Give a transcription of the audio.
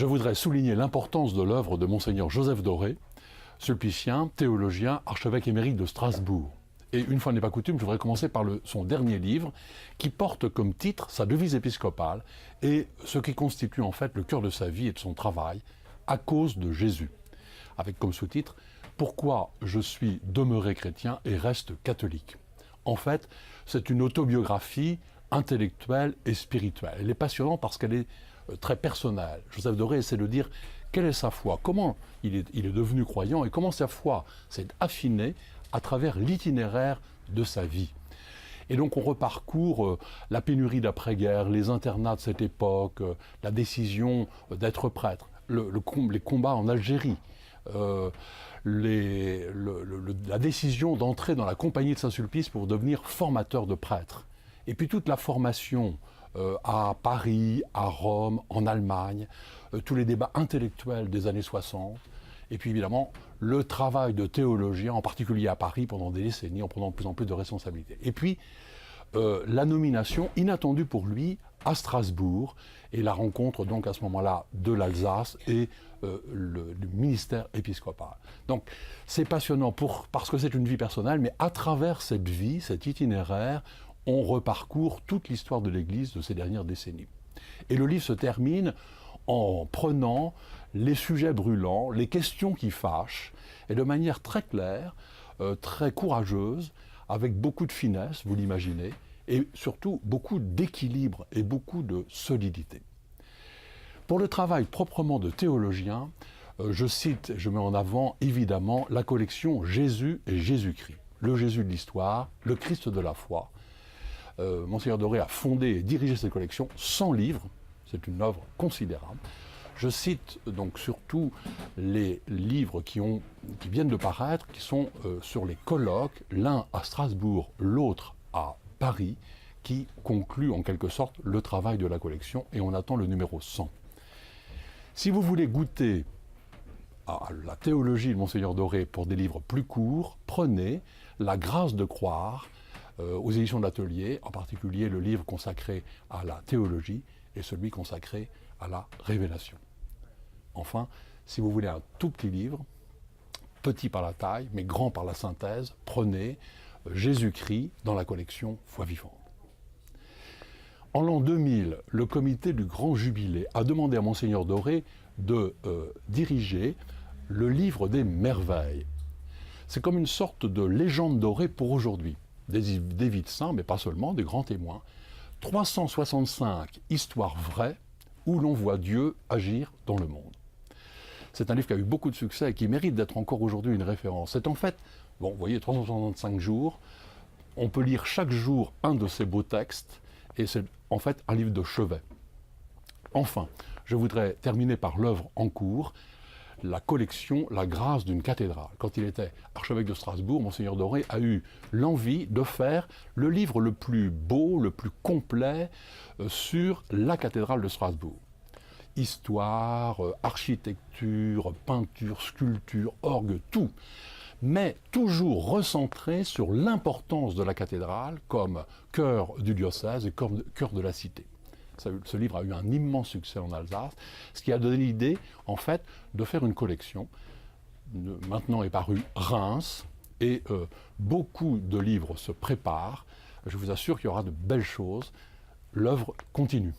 je voudrais souligner l'importance de l'œuvre de Monseigneur Joseph Doré, sulpicien, théologien, archevêque émérite de Strasbourg. Et une fois n'est pas coutume, je voudrais commencer par son dernier livre, qui porte comme titre sa devise épiscopale et ce qui constitue en fait le cœur de sa vie et de son travail, à cause de Jésus. Avec comme sous-titre « Pourquoi je suis demeuré chrétien et reste catholique ». En fait, c'est une autobiographie intellectuelle et spirituelle. Elle est passionnante parce qu'elle est très personnelle. Joseph Doré essaie de dire quelle est sa foi, comment il est devenu croyant et comment sa foi s'est affinée à travers l'itinéraire de sa vie. Et donc on reparcourt la pénurie d'après-guerre, les internats de cette époque, la décision d'être prêtre, les combats en Algérie, la décision d'entrer dans la compagnie de Saint-Sulpice pour devenir formateur de prêtres. Et puis toute la formation à Paris, à Rome, en Allemagne, tous les débats intellectuels des années 60, et puis évidemment le travail de théologien, en particulier à Paris pendant des décennies, en prenant de plus en plus de responsabilités. Et puis la nomination inattendue pour lui à Strasbourg, et la rencontre donc à ce moment-là de l'Alsace et du ministère épiscopal. Donc c'est passionnant parce que c'est une vie personnelle, mais à travers cette vie, cet itinéraire, on reparcourt toute l'histoire de l'Église de ces dernières décennies. Et le livre se termine en prenant les sujets brûlants, les questions qui fâchent, et de manière très claire, très courageuse, avec beaucoup de finesse, vous l'imaginez, et surtout beaucoup d'équilibre et beaucoup de solidité. Pour le travail proprement de théologien, je mets en avant évidemment la collection Jésus et Jésus-Christ, le Jésus de l'histoire, le Christ de la foi. Monseigneur Doré a fondé et dirigé cette collection 100 livres, c'est une œuvre considérable. Je cite donc surtout les livres qui viennent de paraître, qui sont sur les colloques, l'un à Strasbourg, l'autre à Paris, qui concluent en quelque sorte le travail de la collection, et on attend le numéro 100. Si vous voulez goûter à la théologie de Monseigneur Doré pour des livres plus courts, prenez La grâce de croire, aux éditions de l'Atelier, en particulier le livre consacré à la théologie et celui consacré à la révélation. Enfin, si vous voulez un tout petit livre, petit par la taille, mais grand par la synthèse, prenez Jésus-Christ dans la collection Foi vivante. En l'an 2000, le comité du Grand Jubilé a demandé à Monseigneur Doré de diriger le livre des merveilles. C'est comme une sorte de légende dorée pour aujourd'hui. Des vies de saints, mais pas seulement, des grands témoins. 365 histoires vraies où l'on voit Dieu agir dans le monde. C'est un livre qui a eu beaucoup de succès et qui mérite d'être encore aujourd'hui une référence. C'est en fait, bon, vous voyez, 365 jours, on peut lire chaque jour un de ces beaux textes, et c'est en fait un livre de chevet. Enfin, je voudrais terminer par l'œuvre en cours, la collection La grâce d'une cathédrale. Quand il était archevêque de Strasbourg, Monseigneur Doré a eu l'envie de faire le livre le plus beau, le plus complet sur la cathédrale de Strasbourg. Histoire, architecture, peinture, sculpture, orgue, tout. Mais toujours recentré sur l'importance de la cathédrale comme cœur du diocèse et comme cœur de la cité. Ce livre a eu un immense succès en Alsace, ce qui a donné l'idée, en fait, de faire une collection. Maintenant est paru Reims, et beaucoup de livres se préparent. Je vous assure qu'il y aura de belles choses. L'œuvre continue.